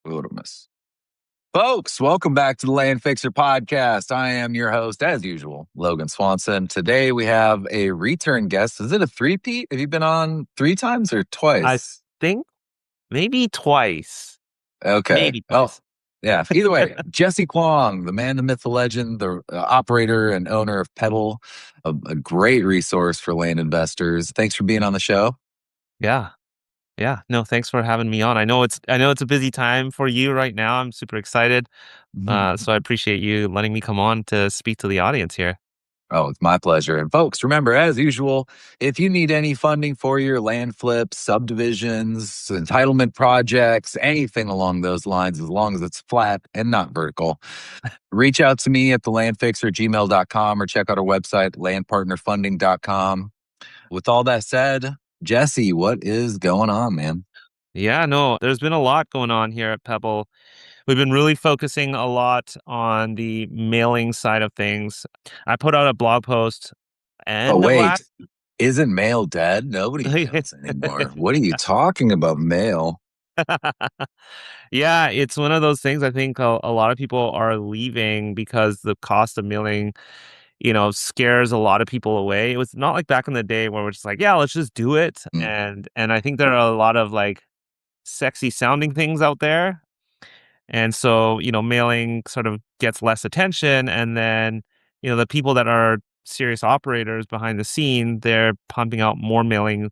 Wilderness. Folks, welcome back to the Land Fixer podcast. I am your host, as usual, Logan Swanson. Today we have a return guest. Is it a three-peat? Have you been on 3 times or I twice? think maybe twice. Okay. Maybe Well, twice. yeah. Either way, Jessey Kwong, the man, the myth, the legend, the operator and owner of Pebble, a great resource for land investors. Thanks for being on the show. Yeah. Yeah. No, thanks for having me on. I know it's a busy time for you right now. I'm super excited. So I appreciate you letting me come on to speak to the audience here. Oh, it's my pleasure. And folks, remember, as usual, if you need any funding for your land flips, subdivisions, entitlement projects, anything along those lines, as long as it's flat and not vertical, reach out to me at thelandfixer@gmail.com or check out our website, landpartnerfunding.com. With all that said, Jesse, what is going on, man? Yeah, no, there's been a lot going on here at Pebble. We've been really focusing a lot on the mailing side of things. I put out a blog post Oh, end of wait, last. isn't mail dead? Nobody mails anymore. What are you talking about, mail? Yeah, it's one of those things. I think a lot of people are leaving because the cost of mailing, scares a lot of people away. It was not like back in the day where we're just like, yeah, let's just do it. Mm, And I think there are a lot of like sexy sounding things out there. And so, mailing sort of gets less attention. And then, the people that are serious operators behind the scene, they're pumping out more mailing.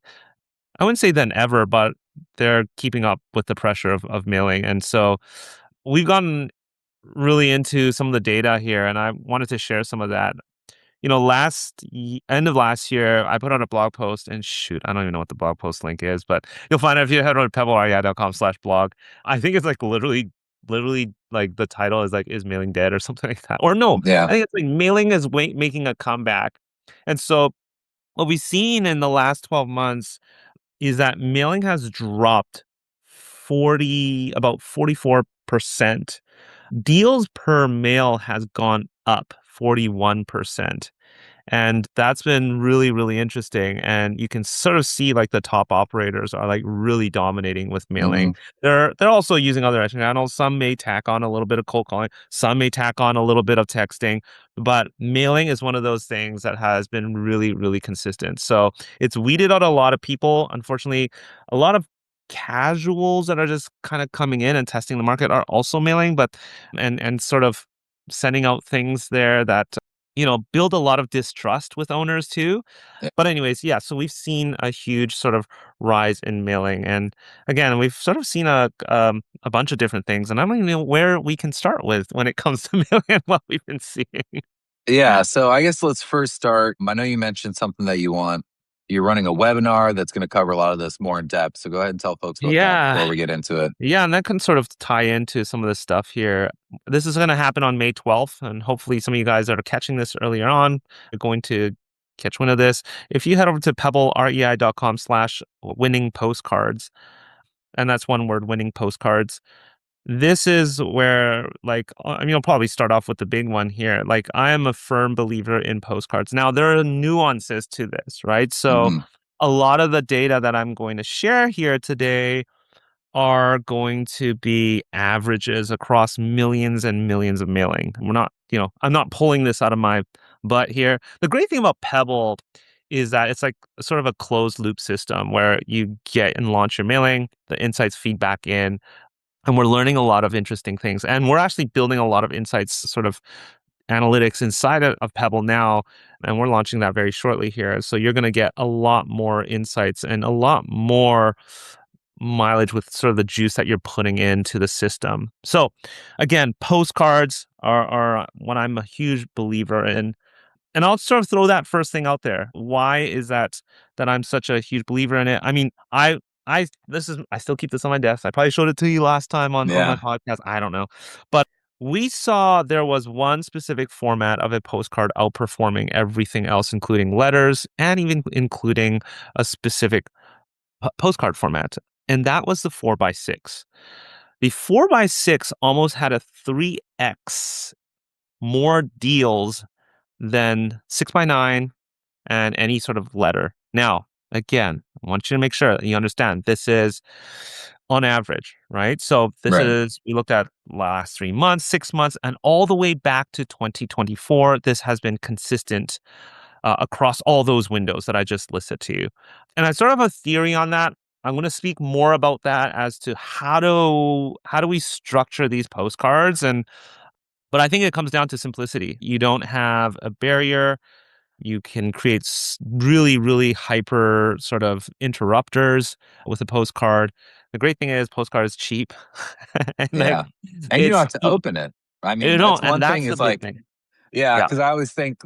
I wouldn't say than ever, but they're keeping up with the pressure of mailing. And so we've gotten really into some of the data here, and I wanted to share some of that. End of last year, I put out a blog post, and shoot, I don't even know what the blog post link is, but you'll find it if you head over to pebblerei.com/blog. I think it's like literally like the title is like, "Is mailing dead?" or something like that. Or no, yeah. I think it's like mailing is making a comeback. And so what we've seen in the last 12 months is that mailing has dropped about 44%. Deals per mail has gone up 41%. And that's been really, really interesting. And you can sort of see like the top operators are like really dominating with Hmm. mailing. They're also using other channels. Some may tack on a little bit of cold calling, some may tack on a little bit of texting, but mailing is one of those things that has been really, really consistent. So it's weeded out a lot of people. Unfortunately, a lot of casuals that are just kind of coming in and testing the market are also mailing, but and sort of sending out things there that build a lot of distrust with owners too. But anyways, yeah, so we've seen a huge sort of rise in mailing. And again, we've sort of seen a bunch of different things. And I don't even know where we can start with when it comes to mailing and what we've been seeing. Yeah, so I guess let's first start. I know you mentioned something that you want. You're running a webinar that's going to cover a lot of this more in depth. So go ahead and tell folks about that Yeah. before we get into it. Yeah, and that can sort of tie into some of the stuff here. This is going to happen on May 12th, and hopefully some of you guys that are catching this earlier on are going to catch wind of this. If you head over to pebblerei.com/winning postcards, and that's one word, winning postcards. This is where, like, I mean, I'll probably start off with the big one here. Like, I am a firm believer in postcards. Now, there are nuances to this, right? So, Hmm. a lot of the data that I'm going to share here today are going to be averages across millions and millions of mailing. We're not, I'm not pulling this out of my butt here. The great thing about Pebble is that it's like sort of a closed loop system where you get and launch your mailing, the insights feed back in, and we're learning a lot of interesting things. And we're actually building a lot of insights, sort of analytics inside of Pebble now, and we're launching that very shortly here. So you're going to get a lot more insights and a lot more mileage with sort of the juice that you're putting into the system. So again, postcards are what I'm a huge believer in. And I'll sort of throw that first thing out there. Why is that I'm such a huge believer in it? I mean, I still keep this on my desk. I probably showed it to you last time on my Yeah. podcast. I don't know. But we saw there was one specific format of a postcard outperforming everything else, including letters and even including a specific postcard format. And that was the 4x6. The 4x6 almost had a 3x more deals than 6x9 and any sort of letter. Now, again, I want you to make sure that you understand this is on average, right? So this Right. is, we looked at last 3 months, 6 months, and all the way back to 2024. This has been consistent across all those windows that I just listed to you. And I sort of have a theory on that. I'm going to speak more about that as to how do we structure these postcards. And but I think it comes down to simplicity. You don't have a barrier. You can create really, really hyper sort of interrupters with a postcard. The great thing is postcard is cheap, and like Yeah. And you don't it's have to open it. I you mean, know, that's and one thing that's the is big like, thing. yeah, Yeah. because I always think,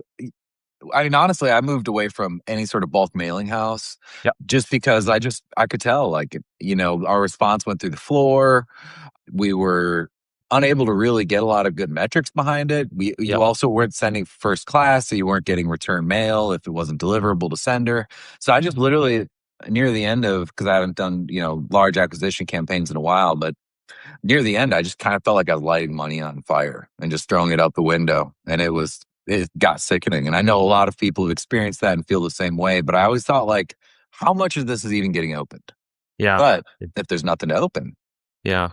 I mean, honestly, I moved away from any sort of bulk mailing house Yep. just because I could tell, like, our response went through the floor. We were unable to really get a lot of good metrics behind it. You Yep. also weren't sending first class, so you weren't getting return mail if it wasn't deliverable to sender. So I just literally near the end of, because I haven't done large acquisition campaigns in a while, but near the end, I just kind of felt like I was lighting money on fire and just throwing it out the window, and it got sickening. And I know a lot of people have experienced that and feel the same way. But I always thought, like, how much of this is even getting opened? Yeah. But if there's nothing to open, Yeah.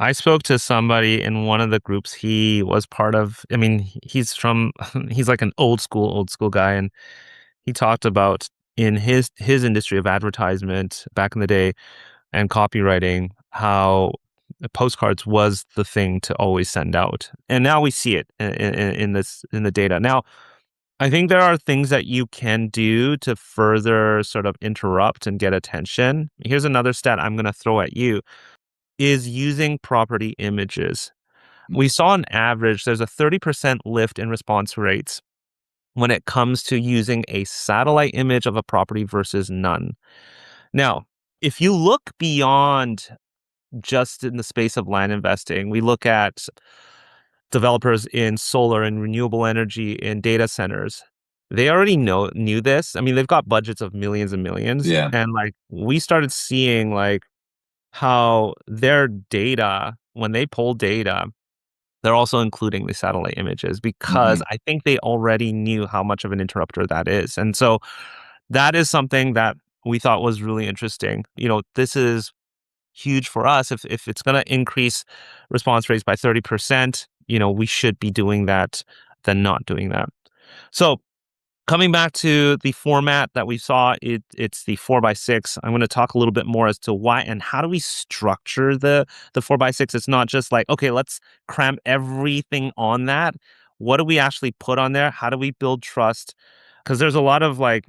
I spoke to somebody in one of the groups he was part of. I mean, he's from he's like an old school guy, and he talked about in his industry of advertisement back in the day and copywriting how postcards was the thing to always send out. And now we see it in the data. Now, I think there are things that you can do to further sort of interrupt and get attention. Here's another stat I'm going to throw at you is using property images. We saw on average there's a 30% lift in response rates when it comes to using a satellite image of a property versus none. Now, if you look beyond just in the space of land investing, we look at developers in solar and renewable energy in data centers. They already knew this. I mean, they've got budgets of millions and millions. yeah. And like we started seeing like how their data, when they pull data, they're also including the satellite images because Hmm. I think they already knew how much of an interrupter that is. And so that is something that we thought was really interesting. This is huge for us. If it's going to increase response rates by 30%, we should be doing that than not doing that. So coming back to the format that we saw, it's the 4x6. I'm going to talk a little bit more as to why and how do we structure the 4x6. It's not just like, okay, let's cram everything on that. What do we actually put on there? How do we build trust? Because there's a lot of like,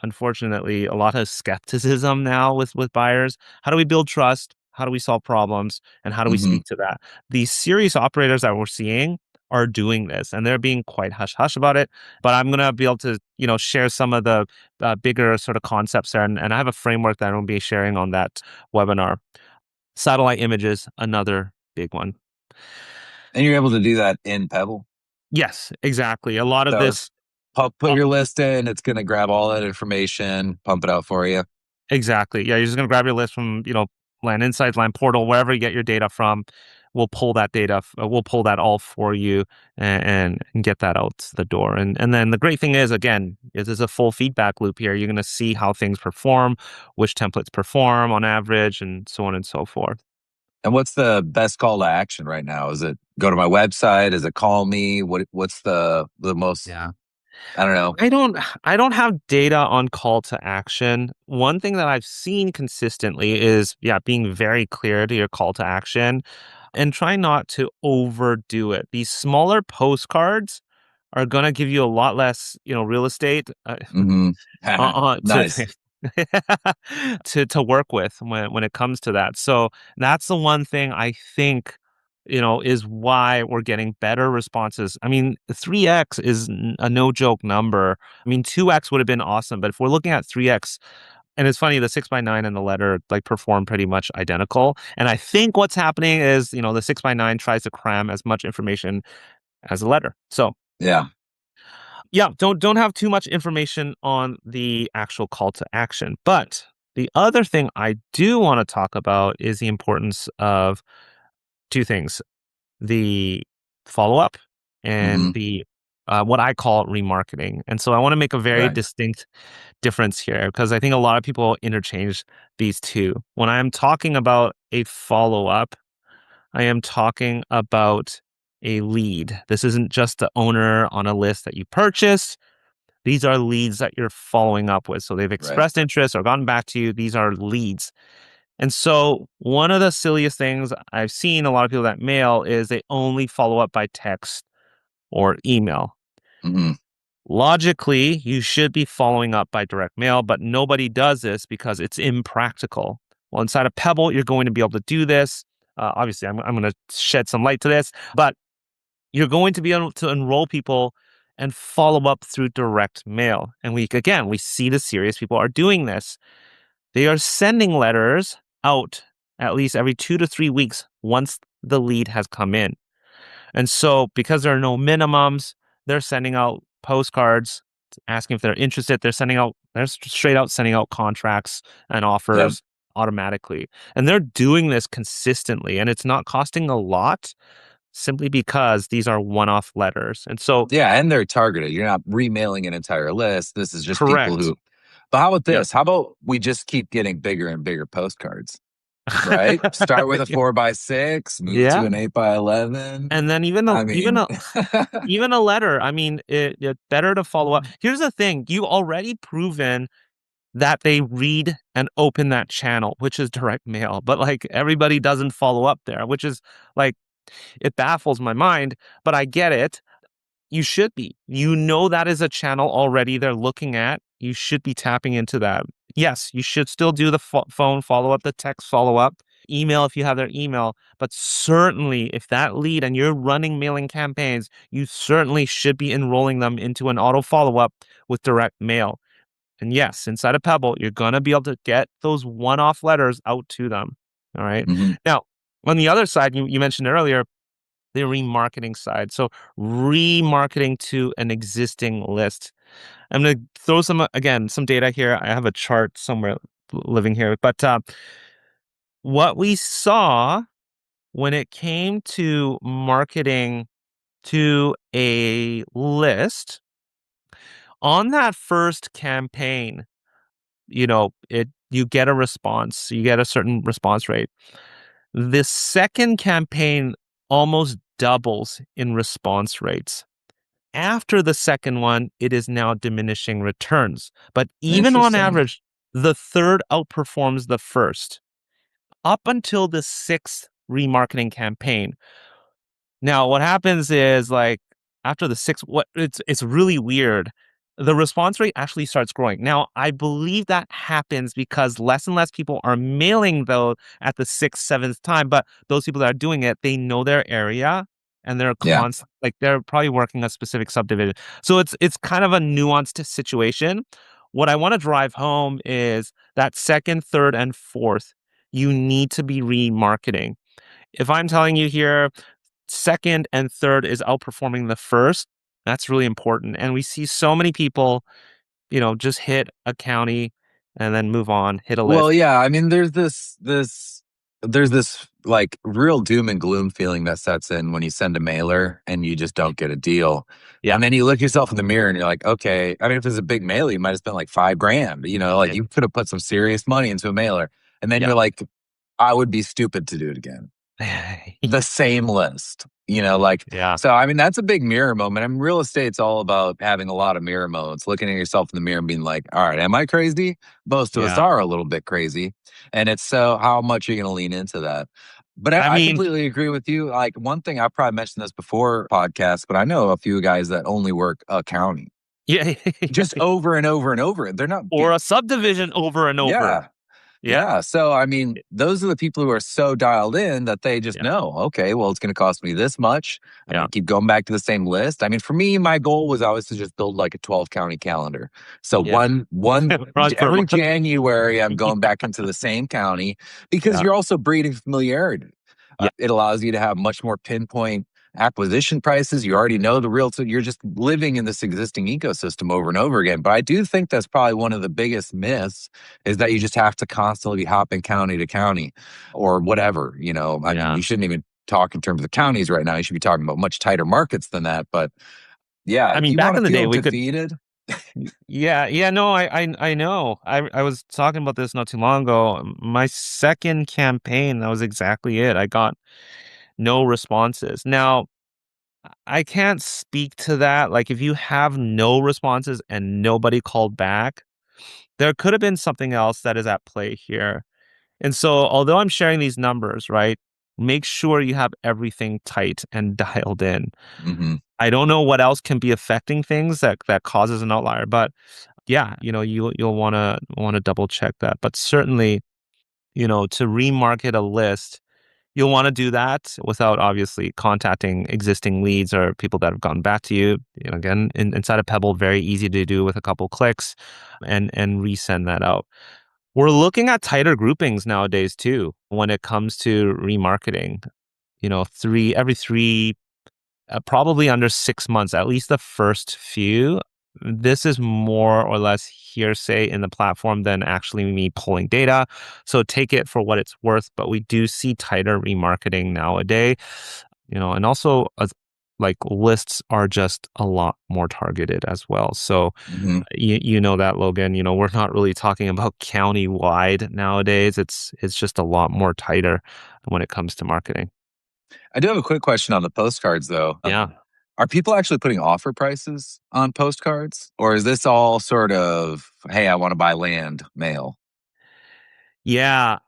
unfortunately, a lot of skepticism now with buyers. How do we build trust? How do we solve problems? And how do we Hmm. speak to that? These serious operators that we're seeing are doing this, and they're being quite hush hush about it. But I'm gonna be able to, share some of the bigger sort of concepts there, and I have a framework that I'll be sharing on that webinar. Satellite images, another big one. And you're able to do that in Pebble. Yes, exactly. A lot of So this. put your list in. It's going to grab all that information, pump it out for you. Exactly. Yeah, you're just gonna grab your list from, Land Insights, Land Portal, wherever you get your data from. We'll pull that data. We'll pull that all for you and get that out the door. And then the great thing is, again, is there's a full feedback loop here. You're gonna see how things perform, which templates perform on average, and so on and so forth. And what's the best call to action right now? Is it go to my website? Is it call me? What's the most? Yeah. I don't know. I don't have data on call to action. One thing that I've seen consistently is, yeah, being very clear to your call to action and try not to overdo it. These smaller postcards are going to give you a lot less, real estate Hmm. to Nice. to work with when it comes to that. So that's the one thing I think is why we're getting better responses. I mean, 3x is a no joke number. I mean, 2x would have been awesome, but if we're looking at 3x, and it's funny, the 6x9 and the letter like perform pretty much identical. And I think what's happening is, the 6x9 tries to cram as much information as the letter. So Yeah. yeah, don't have too much information on the actual call to action. But the other thing I do want to talk about is the importance of two things: the follow up and Hmm. the what I call remarketing. And so I want to make a very Right. distinct difference here because I think a lot of people interchange these two. When I am talking about a follow up, I am talking about a lead. This isn't just the owner on a list that you purchased. These are leads that you're following up with. So they've Right. expressed interest or gotten back to you. These are leads. And so one of the silliest things I've seen a lot of people that mail is they only follow up by text or email. Hmm. Logically, you should be following up by direct mail, but nobody does this because it's impractical. Well, inside of Pebble, you're going to be able to do this. Obviously, I'm going to shed some light to this, but you're going to be able to enroll people and follow up through direct mail. And we see the serious people are doing this. They are sending letters out at least every 2 to 3 weeks once the lead has come in. And so, because there are no minimums, they're sending out postcards asking if they're interested. They're straight out sending out contracts and Yep. offers automatically. And they're doing this consistently, and it's not costing a lot simply because these are one off letters. And so, Yeah, and they're targeted. You're not remailing an entire list. This is just people correct. who. But how about Yep. this? How about we just keep getting bigger and bigger postcards? Right? Start with a 4x6, move to Yeah. an 8x11. And then even I mean, even a letter. I mean, it's better to follow up. Here's the thing: you already proven that they read and open that channel, which is direct mail. But like everybody doesn't follow up there, which is like it baffles my mind. But I get it. You should be. You know that is a channel already they're looking at. You should be tapping into that. Yes, you should still do the phone follow up, the text follow up, email if you have their email. But certainly, if that lead and you're running mailing campaigns, you certainly should be enrolling them into an auto follow up with direct mail. And yes, inside of Pebble, you're going to be able to get those one off letters out to them. All right. mhm. Now, on the other side, you mentioned earlier, the remarketing side. So remarketing to an existing list. I'm going to throw some data here. I have a chart somewhere living here, but what we saw when it came to marketing to a list on that first campaign, you get a response, you get a certain response rate. The second campaign almost doubles in response rates. After the second one, it is now diminishing returns. But even on Interesting. average, the third outperforms the first up until the sixth remarketing campaign. Now, what happens is like after the sixth, what it's really weird. The response rate actually starts growing. Now, I believe that happens because less and less people are mailing though at the sixth, seventh time. But those people that are doing it, they know their area and Yeah. they're probably working a specific subdivision. So it's kind of a nuanced situation. What I want to drive home is that second, third, and fourth, you need to be remarketing. If I'm telling you here second and third is outperforming the first, that's really important. And we see so many people, just hit a county and then move on, hit a Well, list. yeah, I mean, there's this like real doom and gloom feeling that sets in when you send a mailer and you just don't get a deal. Yeah. And then you look yourself in the mirror and you're like, okay, I mean, if it's a big mailer, you might have spent like 5 grand, like Yeah. you could have put some serious money into a mailer. And then Yeah. you're like, I would be stupid to do it again. The same list, like, Yeah. so I mean, that's a big mirror moment. I mean, real estate's all about having a lot of mirror moments, looking at yourself in the mirror and being like, all right, am I crazy? Most of us Yeah. are a little bit crazy. And it's so how much you're going to lean into that. But I I mean, completely agree with you. Like, one thing I probably mentioned this before podcast, but I know a few guys that only work a county yeah. just over and over and over. They're not Or a subdivision over and over. yeah. Yeah. Yeah. So, I mean, those are the people who are so dialed in that they just Yeah. know, okay, well, it's going to cost me this much. I'm Yeah. going to keep going back to the same list. I mean, for me, my goal was always to just build like a 12 county calendar. So Yeah. Run per every month. January, I'm going back into the same county because Yeah. you're also breeding familiarity. Yeah. It allows you to have much more pinpoint acquisition prices. You already know the realtor. You're just living in this existing ecosystem over and over again. But I do think that's probably one of the biggest myths is that you just have to constantly be hopping county to county or whatever. I mean, Yeah. you shouldn't even talk in terms of counties right now. You should be talking about much tighter markets than that. But Yeah, I if mean, you want back to in the day, feel we could. defeated, Yeah, yeah, no, I know. I was talking about this not too long ago. My second campaign, that was exactly it. I got no responses. Now, I can't speak to that. Like, if you have no responses and nobody called back, there could have been something else that is at play here. And so, although I'm sharing these numbers, right, make sure you have everything tight and dialed in. hmm I don't know what else can be affecting things that causes an outlier, but yeah, you'll want to double check that. But certainly, to remarket a list, you'll want to do that without obviously contacting existing leads or people that have gotten back to you. Again, inside of Pebble, very easy to do with a couple clicks and resend that out. We're looking at tighter groupings nowadays too when it comes to remarketing. Every three, probably under 6 months, at least the first few. This is more or less hearsay in the platform than actually me pulling data. So take it for what it's worth. But we do see tighter remarketing nowadays, and also like lists are just a lot more targeted as well. So hmm you know that, Logan. We're not really talking about county wide nowadays. It's just a lot more tighter when it comes to marketing. I do have a quick question on the postcards, though. Yeah. Are people actually putting offer prices on postcards, or is this all sort of, hey, I want to buy land mail? Yeah,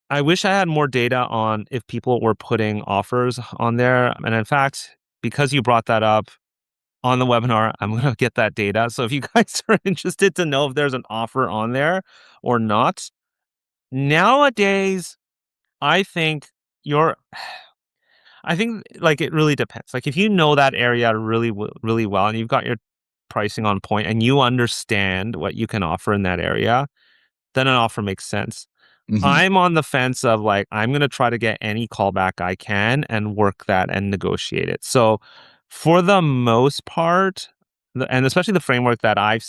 I wish I had more data on if people were putting offers on there. And in fact, because you brought that up on the webinar, I'm going to get that data. So if you guys are interested to know if there's an offer on there or not, nowadays, I think you're, I think like it really depends. Like if you know that area really, really well and you've got your pricing on point and you understand what you can offer in that area, then an offer makes sense. hmm I'm on the fence of like, I'm going to try to get any callback I can and work that and negotiate it. So, for the most part, and especially the framework that I've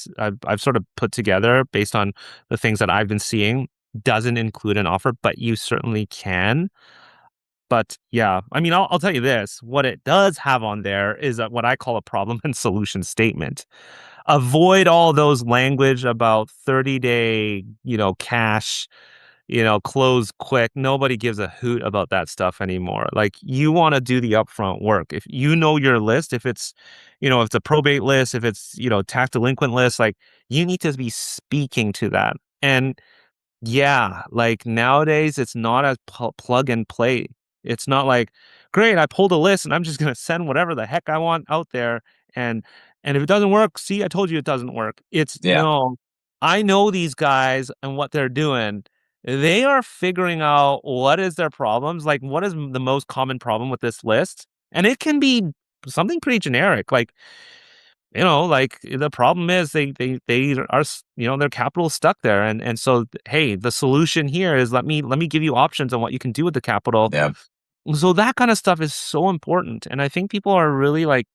sort of put together based on the things that I've been seeing, doesn't include an offer, but you certainly can. But yeah, I mean, I'll tell you this: what it does have on there is what I call a problem and solution statement. Avoid all those language about 30-day, cash, close quick. Nobody gives a hoot about that stuff anymore. Like you want to do the upfront work. If you know your list, if it's a probate list, if it's, tax delinquent list, like you need to be speaking to that. And yeah, like nowadays it's not as plug and play. It's not like, great, I pulled a list and I'm just going to send whatever the heck I want out there and if it doesn't work, see, I told you it doesn't work. It's Yeah. no. I know these guys and what they're doing. They are figuring out what is their problems, like what is the most common problem with this list? And it can be something pretty generic, like like the problem is they are their capital is stuck there, and so hey, the solution here is let me give you options on what you can do with the capital. Yeah. So that kind of stuff is so important, and I think people are really like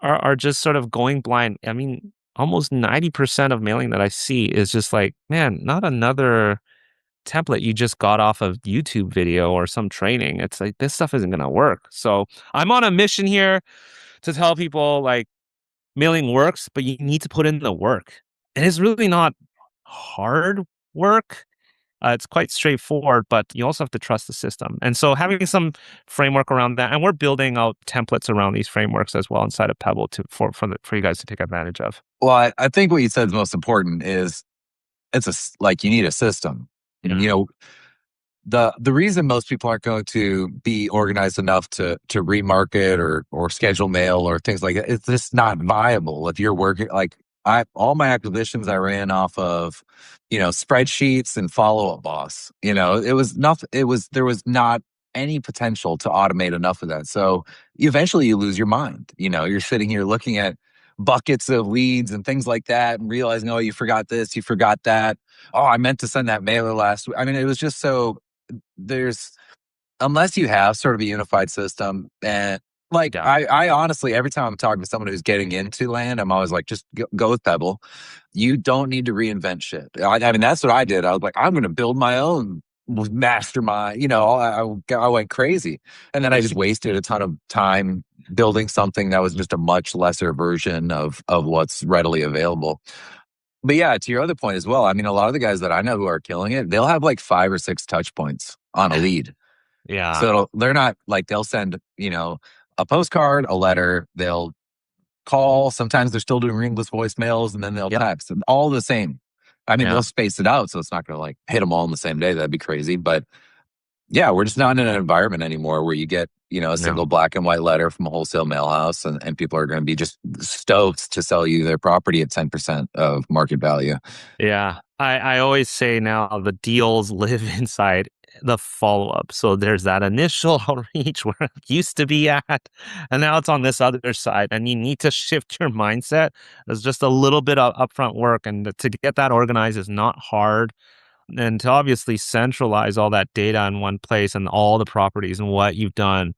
are just sort of going blind. I mean, almost 90% of mailing that I see is just like, man, not another template you just got off of YouTube video or some training. It's like this stuff isn't gonna work. So I'm on a mission here to tell people like mailing works, but you need to put in the work. And it's really not hard work. It's quite straightforward, but you also have to trust the system. And so having some framework around that, and we're building out templates around these frameworks as well inside of Pebble for you guys to take advantage of. Well, I think what you said is most important is like you need a system. Yeah. You know, the reason most people aren't going to be organized enough to remarket or schedule mail or things like that, it's just not viable if you're working like I all my acquisitions I ran off of, spreadsheets and follow up boss. It was nothing. There was not any potential to automate enough of that. So eventually you lose your mind. You're sitting here looking at buckets of leads and things like that and realizing, oh, you forgot this, you forgot that. Oh, I meant to send that mailer last week. I mean, it was just so there's unless you have sort of a unified system and like Yeah. I honestly every time I'm talking to someone who's getting into land, I'm always like, just go with Pebble. You don't need to reinvent shit. I mean, that's what I did. I was like, I'm going to build my own mastermind. I went crazy, and then I just wasted a ton of time building something that was just a much lesser version of what's readily available. But yeah, to your other point as well, I mean, a lot of the guys that I know who are killing it, they'll have like 5 or 6 touch points on a lead. Yeah. So they're not like they'll send, a postcard, a letter, they'll call. Sometimes they're still doing ringless voicemails and then they'll Yep. text and all the same. I mean, Yeah. they'll space it out. So it's not going to like hit them all in the same day. That'd be crazy. But yeah, we're just not in an environment anymore where you get, a No. single black and white letter from a wholesale mail house and people are going to be just stoked to sell you their property at 10% of market value. Yeah. I always say now the deals live inside the follow up. So there's that initial outreach where it used to be at, and now it's on this other side. And you need to shift your mindset. There's just a little bit of upfront work. And to get that organized is not hard. And to obviously centralize all that data in one place and all the properties and what you've done.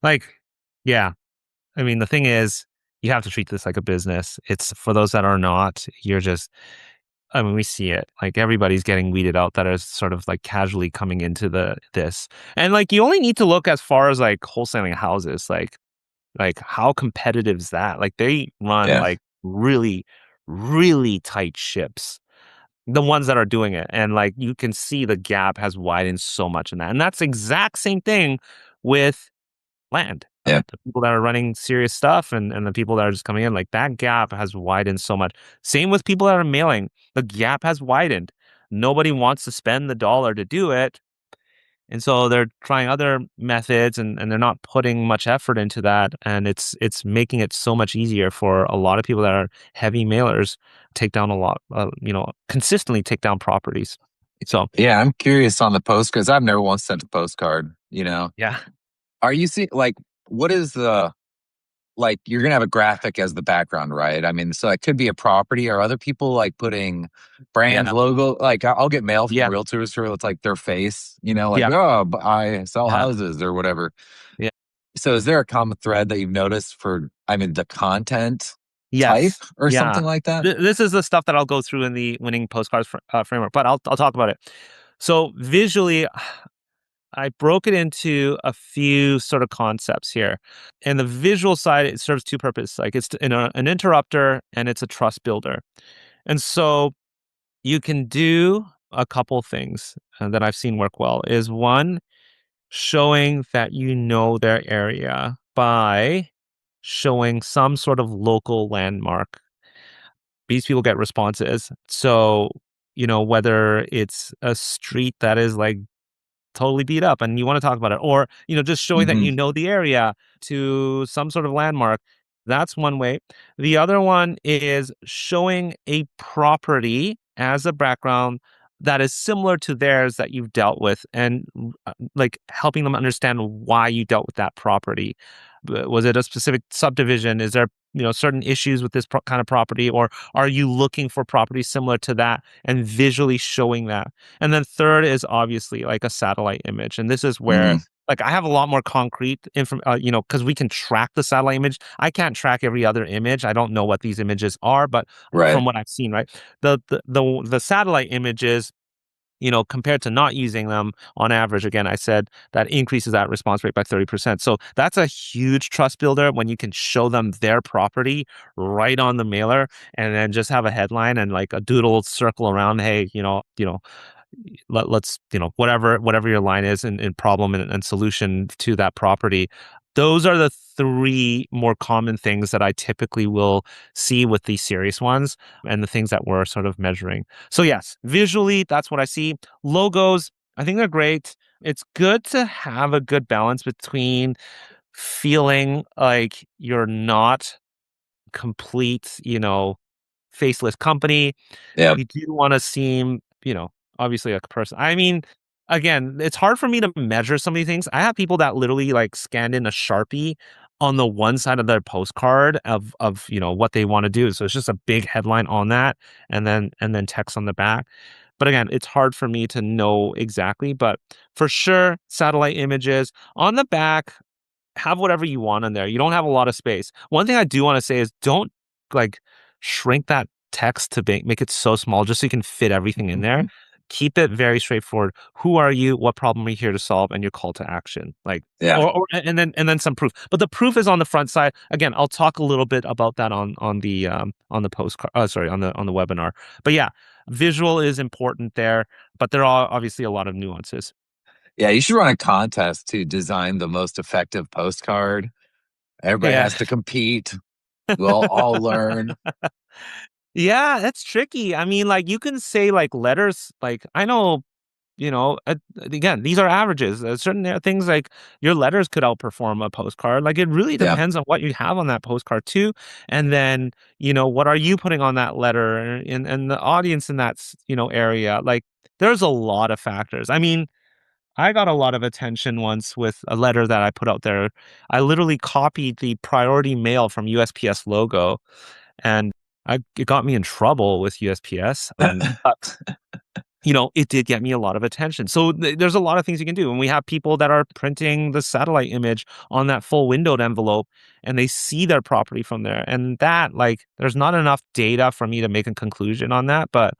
Like, yeah. I mean, the thing is, you have to treat this like a business. It's for those that are not, you're just I mean, we see it. Like everybody's getting weeded out that is sort of like casually coming into this. And like you only need to look as far as like wholesaling houses. Like how competitive is that? Like they run Yeah. like really, really tight ships. The ones that are doing it. And like you can see the gap has widened so much in that. And that's the exact same thing with land. Yeah. The people that are running serious stuff and the people that are just coming in, like that gap has widened so much. Same with people that are mailing. The gap has widened. Nobody wants to spend the dollar to do it. And so they're trying other methods and they're not putting much effort into that. And it's making it so much easier for a lot of people that are heavy mailers take down a lot, consistently take down properties. So Yeah. I'm curious on the post because I've never once sent a postcard, yeah, Are you seeing like what is the like you're gonna have a graphic as the background, right? I mean, so it could be a property or other people like putting brands, yeah, logo. Like I'll get mail from yeah, realtors who it's like their face, like, yeah, oh, I sell yeah, houses or whatever. yeah. So is there a common thread that you've noticed for, I mean, the content type Yes. or Yeah. something like that? This is the stuff that I'll go through in the winning postcards framework, but I'll talk about it. So visually, I broke it into a few sort of concepts here. And the visual side, it serves two purposes. Like it's an interrupter and it's a trust builder. And so you can do a couple things that I've seen work well. Is one, showing that you know their area by showing some sort of local landmark. These people get responses. So, whether it's a street that is like totally beat up and you want to talk about it, or, just showing that Hmm. you know the area to some sort of landmark, that's one way. The other one is showing a property as a background that is similar to theirs that you've dealt with and like helping them understand why you dealt with that property. Was it a specific subdivision? Is there certain issues with this kind of property, or are you looking for properties similar to that and visually showing that? And then third is obviously like a satellite image, and this is where Hmm. like I have a lot more concrete because we can track the satellite image. I can't track every other image. I don't know what these images are, but Right. from what I've seen, right, the satellite images, compared to not using them on average, again, I said that increases that response rate by 30%. So that's a huge trust builder when you can show them their property right on the mailer and then just have a headline and like a doodle circle around, hey, let's, whatever your line is in problem and solution to that property. Those are the three more common things that I typically will see with these serious ones and the things that we're sort of measuring. So yes, visually, that's what I see. Logos, I think they're great. It's good to have a good balance between feeling like you're not complete, faceless company. Yeah. You do want to seem, obviously like a person. I mean, again, it's hard for me to measure some of these things. I have people that literally like scanned in a Sharpie on the one side of their postcard of what they want to do. So it's just a big headline on that and then text on the back. But again, it's hard for me to know exactly, but for sure, satellite images on the back, have whatever you want in there. You don't have a lot of space. One thing I do want to say is don't like shrink that text to make it so small just so you can fit everything in there. keep it very straightforward. Who are you? What problem are you here to solve? And your call to action. Like, Yeah. and then some proof. But the proof is on the front side. Again, I'll talk a little bit about that on the postcard. Sorry, on the webinar. But yeah, visual is important there. But there are obviously a lot of nuances. Yeah, you should run a contest to design the most effective postcard. Everybody Yeah. has to compete. We'll all learn. Yeah, that's tricky. I mean, like you can say like letters, like I know, again, these are averages. Certain things like your letters could outperform a postcard. Like it really Yeah. depends on what you have on that postcard too. And then, what are you putting on that letter and the audience in that, area. Like there's a lot of factors. I mean, I got a lot of attention once with a letter that I put out there. I literally copied the priority mail from USPS logo and it got me in trouble with USPS. But it did get me a lot of attention. So there's a lot of things you can do. And we have people that are printing the satellite image on that full windowed envelope and they see their property from there. And that, like, there's not enough data for me to make a conclusion on that. But,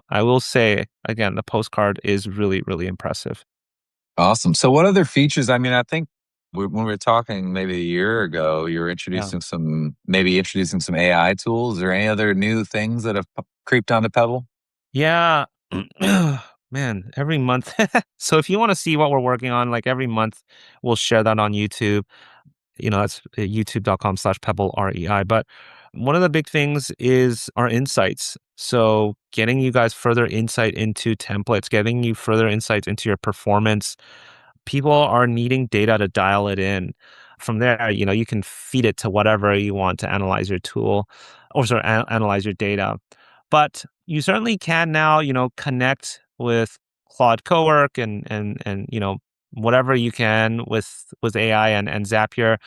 I will say, again, the postcard is really, really impressive. Awesome. So, what other features? I mean, I think when we were talking maybe a year ago, you were Yeah. maybe introducing some AI tools. Or any other new things that have creeped onto Pebble? Yeah. Man, every month. So if you want to see what we're working on, like every month, we'll share that on YouTube. That's youtube.com/pebble REI. But one of the big things is our insights. So getting you guys further insight into templates, getting you further insights into your performance. People are needing data to dial it in. From there, you can feed it to whatever you want to analyze your tool or sorry, analyze your data. But you certainly can now, connect with Claude Cowork and whatever you can with AI and Zapier.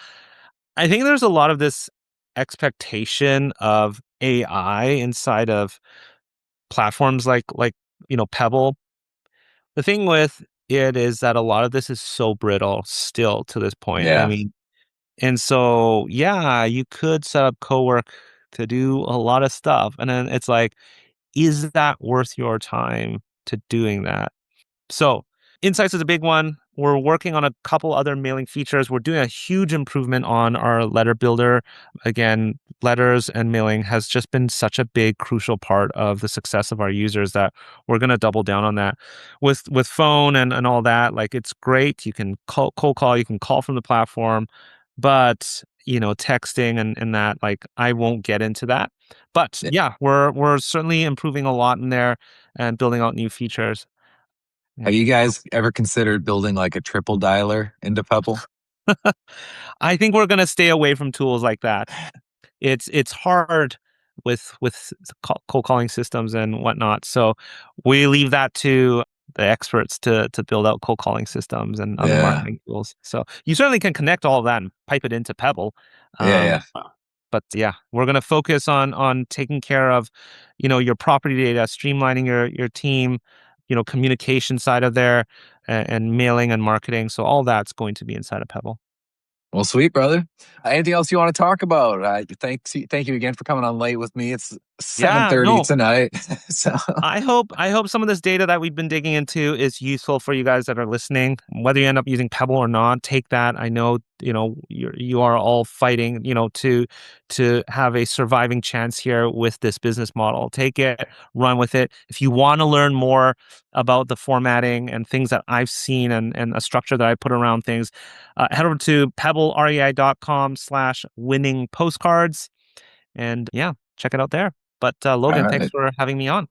I think there's a lot of this expectation of AI inside of platforms like Pebble. The thing with it is that a lot of this is so brittle still to this point. I Yeah. mean, and so yeah, you could set up Cowork to do a lot of stuff, and then it's like, is that worth your time to doing that? So, Insights is a big one. We're working on a couple other mailing features. We're doing a huge improvement on our letter builder. Again, letters and mailing has just been such a big, crucial part of the success of our users that we're going to double down on that. With phone and all that, like it's great. You can cold call, you can call from the platform, but texting and that, like I won't get into that. But yeah, we're certainly improving a lot in there and building out new features. Yeah. Have you guys ever considered building like a triple dialer into Pebble? I think we're gonna stay away from tools like that. It's hard with cold calling systems and whatnot. So we leave that to the experts to build out cold calling systems and other Yeah. marketing tools. So you certainly can connect all of that and pipe it into Pebble. Yeah. Yeah. But yeah, we're gonna focus on taking care of, your property data, streamlining your team, communication side of there, and mailing and marketing. So all that's going to be inside of Pebble. Well, sweet brother. Anything else you want to talk about? Thank you again for coming on late with me. It's Yeah, 7:30 no, tonight, so I hope some of this data that we've been digging into is useful for you guys that are listening. Whether you end up using Pebble or not, take that. I know, you are all fighting, to have a surviving chance here with this business model. Take it, run with it. If you want to learn more about the formatting and things that I've seen and a structure that I put around things, head over to pebblerei.com/winning postcards and yeah, check it out there. But all Logan, thanks right. for having me on.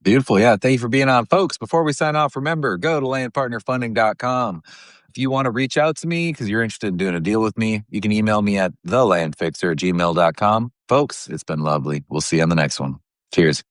Beautiful. Yeah. Thank you for being on, folks. Before we sign off, remember, go to landpartnerfunding.com. If you want to reach out to me because you're interested in doing a deal with me, you can email me at thelandfixer@gmail.com. Folks, it's been lovely. We'll see you on the next one. Cheers.